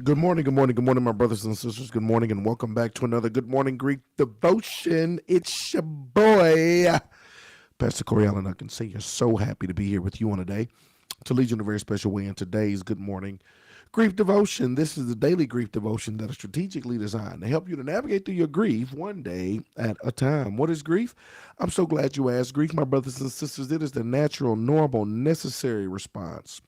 Good morning, my brothers and sisters. Good morning, and welcome back to another Good Morning Grief Devotion. It's your boy, Pastor Corey Allen. I can say you're so happy to be here with you on today to lead you in a very special way in today's Good Morning Grief Devotion. This is the daily grief devotion that is strategically designed to help you to navigate through your grief one day at a time. What is grief? I'm so glad you asked. Grief, my brothers and sisters, it is the natural, normal, necessary response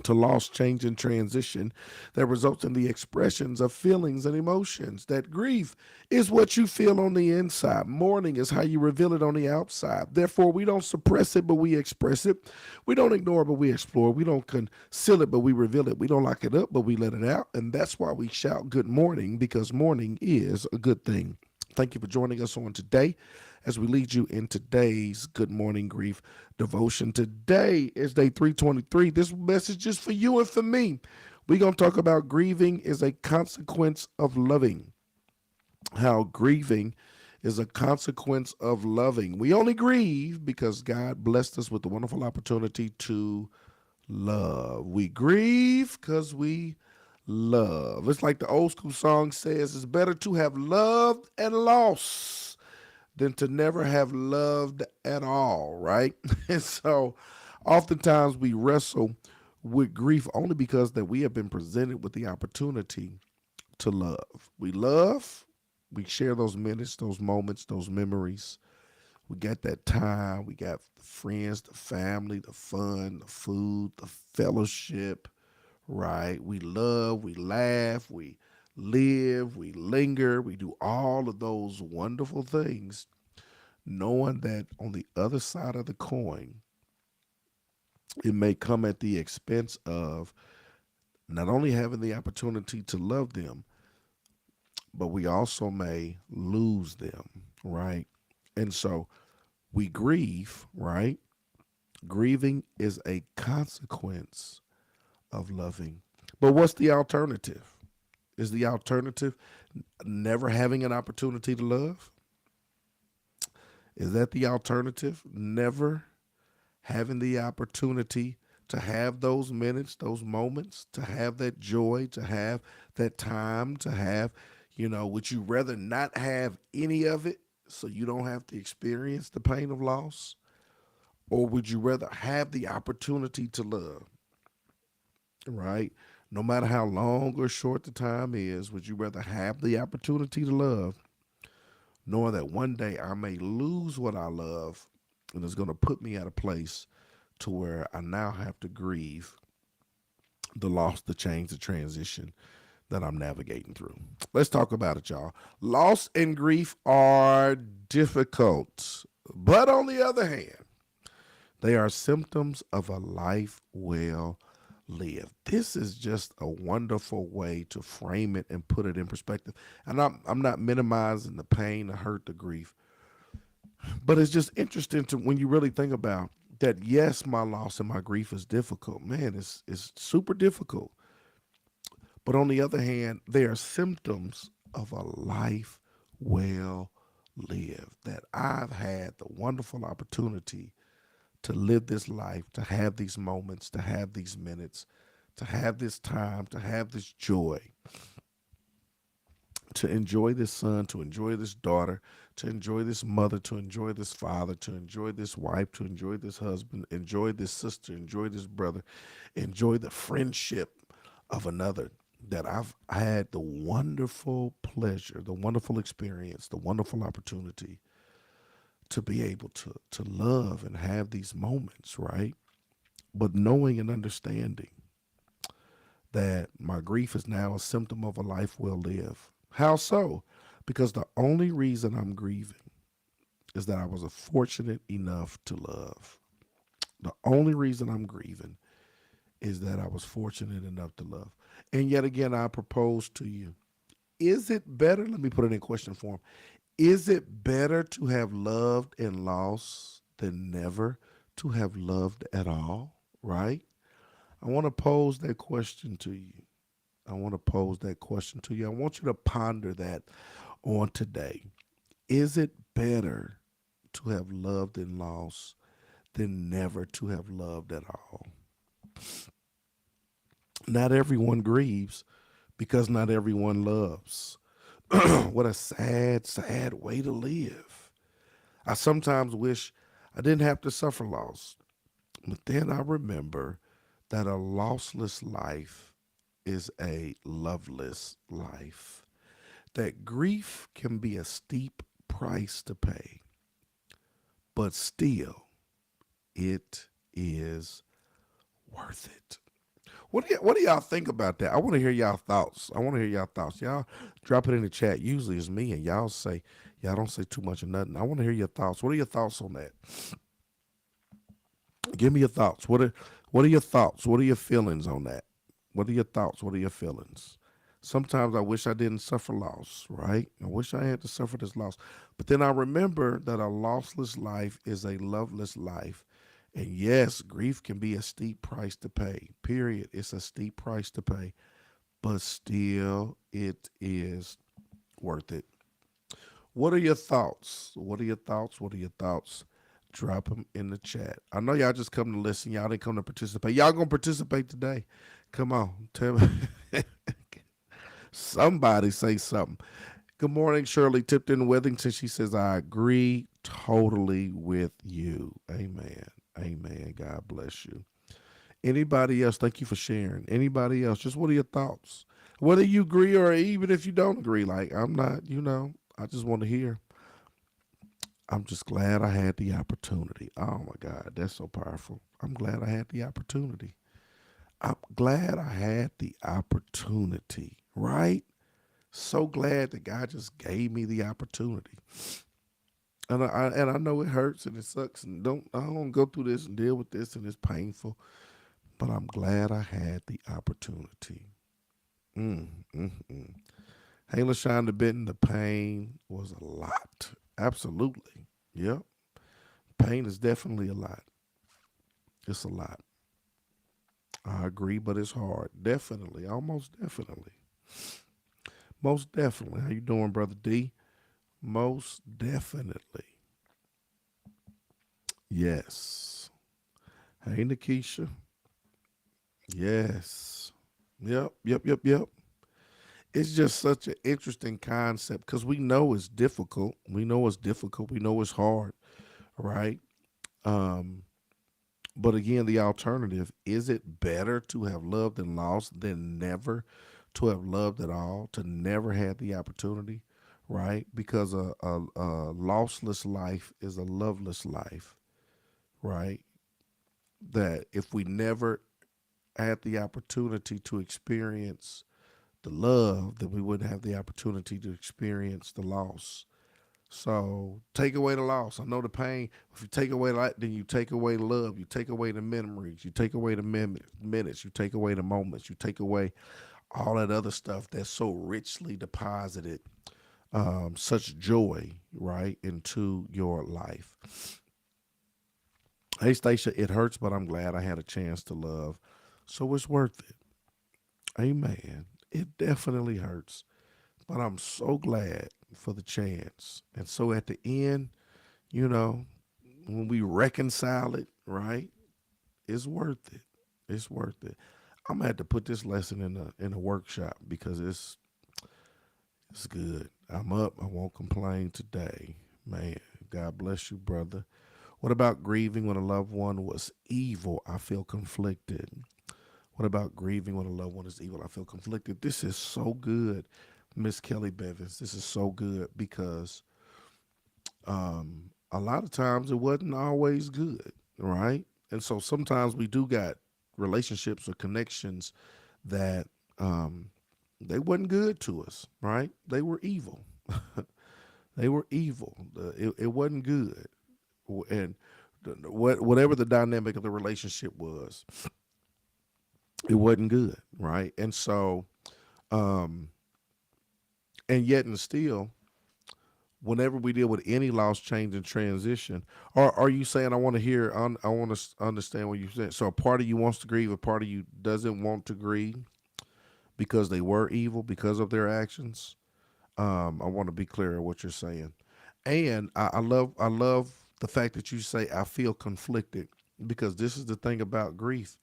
to loss, change, and transition that results in the expressions of feelings and emotions. That grief is what you feel on the inside. Mourning is how you reveal it on the outside. Therefore, we don't suppress it, but we express it. We don't ignore it, but we explore. We don't conceal it, but we reveal it. We don't lock it up, but we let it out. And that's why we shout good morning, because morning is a good thing. Thank you for joining us on today as we lead you in today's Good Morning Grief Devotion. Today is day 323. This message is for you and for me. We're going to talk about grieving is a consequence of loving. How grieving is a consequence of loving. We only grieve because God blessed us with the wonderful opportunity to love. We grieve because we love. It's like the old school song says, it's better to have loved and lost than to never have loved at all, right? And so oftentimes we wrestle with grief only because that we have been presented with the opportunity to love. We love, we share those minutes, those moments, those memories. We got that time, we got the friends, the family, the fun, the food, the fellowship, right? We love, we laugh, we live, we linger, we do all of those wonderful things, knowing that on the other side of the coin, it may come at the expense of not only having the opportunity to love them, but we also may lose them, right? And so we grieve, right? Grieving is a consequence of loving. But what's the alternative? Is the alternative never having an opportunity to love? Is that the alternative? Never having the opportunity to have those minutes, those moments, to have that joy, to have that time, to have, would you rather not have any of it so you don't have to experience the pain of loss? Or would you rather have the opportunity to love, right? No matter how long or short the time is, would you rather have the opportunity to love, knowing that one day I may lose what I love and it's going to put me at a place to where I now have to grieve the loss, the change, the transition that I'm navigating through. Let's talk about it, y'all. Loss and grief are difficult, but on the other hand, they are symptoms of a life well lived. This is just a wonderful way to frame it and put it in perspective. And I'm not minimizing the pain, the hurt, the grief, but it's just interesting to when you really think about that. Yes, my loss and my grief is difficult. Man, it's super difficult. But on the other hand, they are symptoms of a life well lived. That I've had the wonderful opportunity to live this life, to have these moments, to have these minutes, to have this time, to have this joy, to enjoy this son, to enjoy this daughter, to enjoy this mother, to enjoy this father, to enjoy this wife, to enjoy this husband, enjoy this sister, enjoy this brother, enjoy the friendship of another. That I've had the wonderful pleasure, the wonderful experience, the wonderful opportunity to be able to love and have these moments, right? But knowing and understanding that my grief is now a symptom of a life well lived. How so? Because the only reason I'm grieving is that I was fortunate enough to love. The only reason I'm grieving is that I was fortunate enough to love. And yet again, I propose to you, is it better? Let me put it in question form. Is it better to have loved and lost than never to have loved at all? Right? I want to pose that question to you. I want to pose that question to you. I want you to ponder that on today. Is it better to have loved and lost than never to have loved at all? Not everyone grieves because not everyone loves. What a sad, sad way to live. I sometimes wish I didn't have to suffer loss, but then I remember that a lossless life is a loveless life. That grief can be a steep price to pay, but still, it is worth it. What do y'all think about that? I want to hear y'all thoughts. I want to hear y'all thoughts. Y'all drop it in the chat. Usually it's me, and y'all don't say too much of nothing. I want to hear your thoughts. What are your thoughts on that? Give me your thoughts. What are your thoughts? What are your feelings on that? What are your thoughts? What are your feelings? Sometimes I wish I didn't suffer loss, right? I wish I had to suffer this loss. But then I remember that a lossless life is a loveless life. And yes, grief can be a steep price to pay. Period. It's a steep price to pay, but still it is worth it. What are your thoughts? What are your thoughts? What are your thoughts? Drop them in the chat. I know y'all just come to listen. Y'all didn't come to participate. Y'all gonna participate today. Come on. Tell me. Somebody say something. Good morning, Shirley Tipton in Withington. She says, I agree totally with you. Amen. Amen. God bless you. Anybody else? Thank you for sharing. Anybody else? Just what are your thoughts? Whether you agree or even if you don't agree, like I'm not, I just want to hear. I'm just glad I had the opportunity. Oh my God, that's so powerful. I'm glad I had the opportunity. I'm glad I had the opportunity, right? So glad that God just gave me the opportunity. And I know it hurts and it sucks and I don't go through this and deal with this and it's painful, but I'm glad I had the opportunity. Mm, mm, mm. Hey, LaShonda Benton, the pain was a lot. Absolutely. Yep. Pain is definitely a lot. It's a lot. I agree, but it's hard. Definitely. Almost definitely. Most definitely. How you doing, Brother D? Most definitely. Yes. Hey, Nikisha. Yes. Yep, yep, yep, yep. It's just such an interesting concept because we know it's difficult. We know it's difficult. We know it's hard, right? Um, but again, the alternative, is it better to have loved and lost than never to have loved at all, to never had the opportunity, right? Because a lossless life is a loveless life, right? That if we never had the opportunity to experience the love, then we wouldn't have the opportunity to experience the loss. So take away the loss. I know the pain. If you take away that, then you take away the love. You take away the memories. You take away the minutes. You take away the moments. You take away all that other stuff that's so richly deposited, such joy, right, into your life. Hey, Stacia, it hurts, but I'm glad I had a chance to love. So it's worth it. Amen. It definitely hurts, but I'm so glad for the chance. And so at the end, you know, when we reconcile it, right, it's worth it. It's worth it. I'm gonna have to put this lesson in a workshop because it's good. I'm up. I won't complain today. Man, God bless you, brother. What about grieving when a loved one was evil? I feel conflicted. What about grieving when a loved one is evil? I feel conflicted. This is so good, Miss Kelly Bevins. This is so good because a lot of times it wasn't always good, right? And so sometimes we do got relationships or connections that um, they wasn't good to us, right? They were evil. They were evil. It wasn't good, and whatever the dynamic of the relationship was, it wasn't good, right? And so, um, and yet and still, whenever we deal with any loss, change, and transition, or are you saying I want to hear? I want to understand what you said. So a part of you wants to grieve, a part of you doesn't want to grieve because they were evil because of their actions. I want to be clear on what you're saying, and I love the fact that you say I feel conflicted because this is the thing about grief.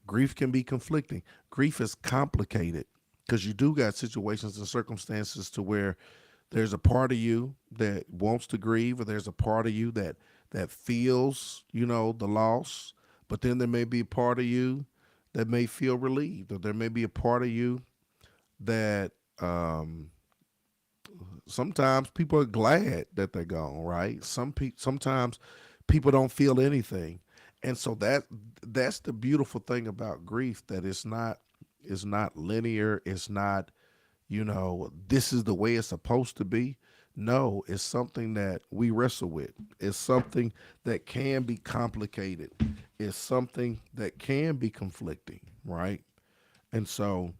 Grief can be conflicting. Grief is complicated. because you do got situations and circumstances to where there's a part of you that wants to grieve, or there's a part of you that feels, the loss. But then there may be a part of you that may feel relieved, or there may be a part of you that sometimes people are glad that they're gone, right? Sometimes people don't feel anything. And so that's the beautiful thing about grief, that it's not linear, it's not, this is the way it's supposed to be. No, it's something that we wrestle with. It's something that can be complicated. It's something that can be conflicting, right? And so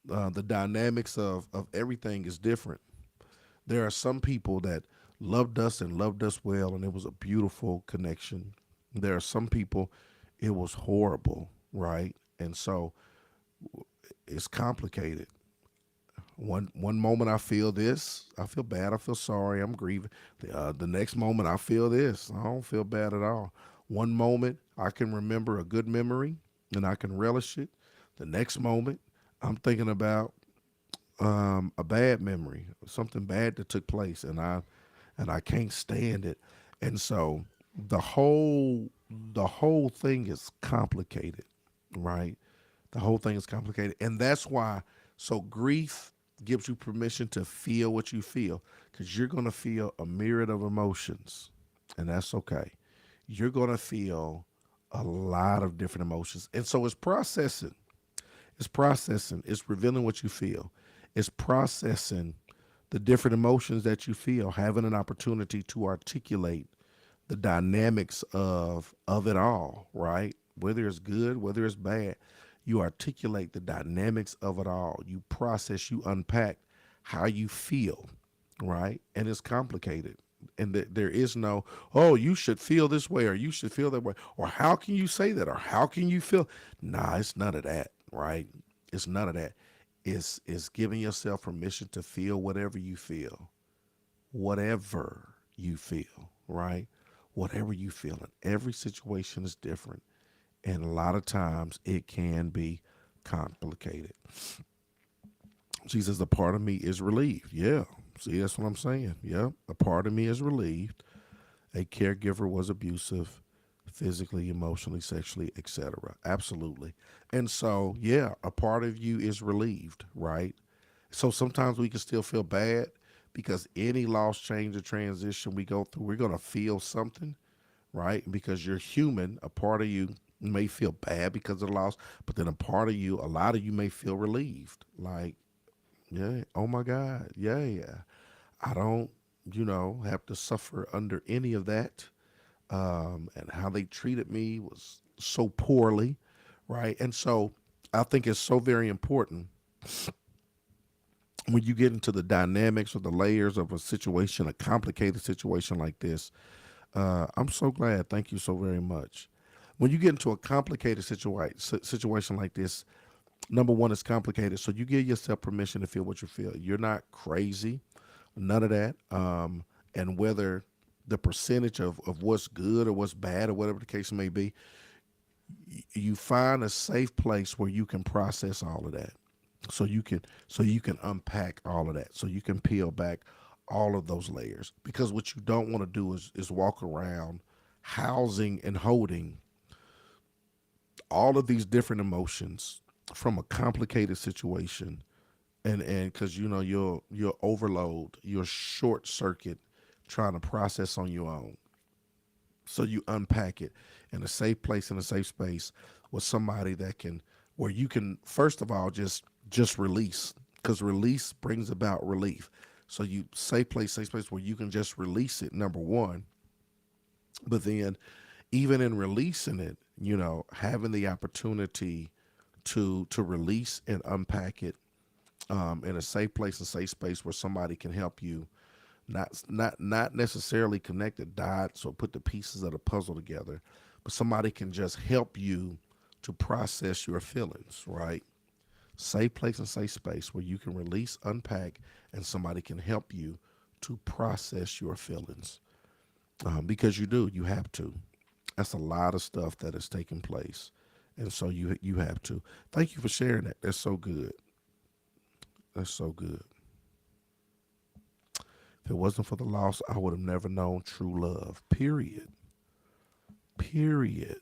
the dynamics of everything is different. There are some people that loved us and loved us well, and it was a beautiful connection. There are some people it was horrible, right? And so it's complicated. One moment I feel this, I feel bad, I feel sorry, I'm grieving. The next moment I feel this, I don't feel bad at all. One moment I can remember a good memory and I can relish it. The next moment I'm thinking about a bad memory, something bad that took place, and I can't stand it. And so the whole thing is complicated, right? The whole thing is complicated, and that's why. So grief gives you permission to feel what you feel, because you're going to feel a myriad of emotions, and that's okay. You're going to feel a lot of different emotions, and so it's processing. It's processing. It's revealing what you feel. It's processing the different emotions that you feel, having an opportunity to articulate the dynamics of it all, right? Whether it's good, whether it's bad, you articulate the dynamics of it all. You process, you unpack how you feel, right? And it's complicated. And there is no, oh, you should feel this way, or you should feel that way, or how can you say that, or how can you feel? Nah, it's none of that, right? It's none of that. It's giving yourself permission to feel whatever you feel, right? Whatever you feel. And every situation is different. And a lot of times it can be complicated. She says, a part of me is relieved. Yeah. See, that's what I'm saying. Yeah. A part of me is relieved. A caregiver was abusive, physically, emotionally, sexually, etc. Absolutely. And so, yeah, a part of you is relieved, right? So sometimes we can still feel bad, because any loss, change, or transition we go through, we're going to feel something, right? Because you're human. A part of you may feel bad because of the loss, but then a part of you, a lot of you may feel relieved. Like, yeah, oh my God, yeah. I don't, have to suffer under any of that. And how they treated me was so poorly, right? And so I think it's so very important when you get into the dynamics or the layers of a situation, a complicated situation like this. I'm so glad. Thank you so very much. When you get into a complicated situation like this, number one, it's complicated. So you give yourself permission to feel what you feel. You're not crazy, none of that. And whether the percentage of what's good or what's bad or whatever the case may be, you find a safe place where you can process all of that. So you can unpack all of that. So you can peel back all of those layers. Because what you don't want to do is walk around housing and holding all of these different emotions from a complicated situation, and because you'll overload, you'll short circuit trying to process on your own. So you unpack it in a safe place, in a safe space, with somebody where you can first of all just release, because release brings about relief. So you safe place where you can just release it. Number one, but then even in releasing it, having the opportunity to release and unpack it in a safe place and safe space where somebody can help you, not necessarily connect the dots or put the pieces of the puzzle together, but somebody can just help you to process your feelings, right? Safe place and safe space where you can release, unpack, and somebody can help you to process your feelings, because you have to. That's a lot of stuff that is taking place, and so you have to. Thank you for sharing that. That's so good. That's so good. If it wasn't for the loss, I would have never known true love. Period. Period.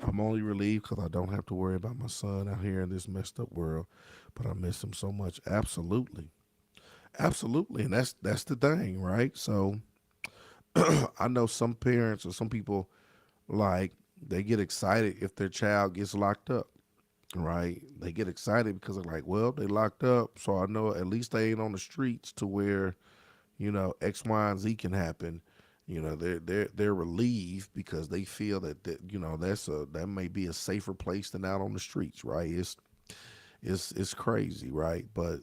I'm only relieved because I don't have to worry about my son out here in this messed up world, but I miss him so much. Absolutely. Absolutely. And that's the thing, right? So I know some parents or some people, like, they get excited if their child gets locked up, right? They get excited because they're like, well, they locked up, so I know at least they ain't on the streets to where, X, Y, and Z can happen. They're relieved because they feel that may be a safer place than out on the streets, right? It's crazy, right? But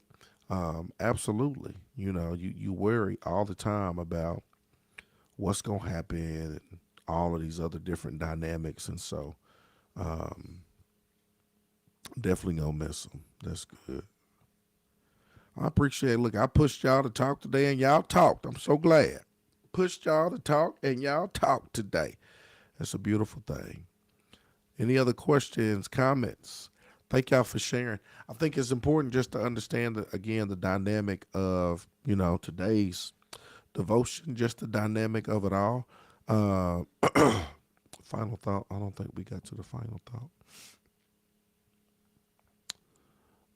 absolutely, you worry all the time about what's gonna happen and all of these other different dynamics, and so um, definitely gonna miss them. That's good. I appreciate it. Look, I pushed y'all to talk today, and y'all talked. I'm so glad. Pushed y'all to talk, and y'all talked today. That's a beautiful thing. Any other questions, comments? Thank y'all for sharing. I think it's important just to understand, again, the dynamic of, today's devotion, just the dynamic of it all. Uh, final thought. I don't think we got to the final thought.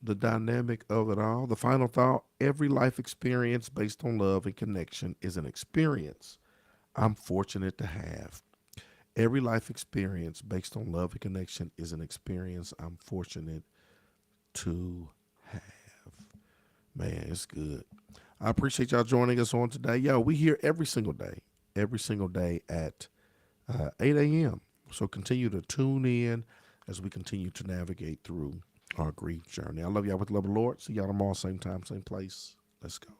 The dynamic of it all. The final thought: every life experience based on love and connection is an experience I'm fortunate to have. Every life experience based on love and connection is an experience I'm fortunate to have. Man, it's good. I appreciate y'all joining us on today. Yo, we here every single day at 8 a.m. So continue to tune in as we continue to navigate through our grief journey. I love y'all with the love of the Lord. See y'all tomorrow, same time, same place. Let's go.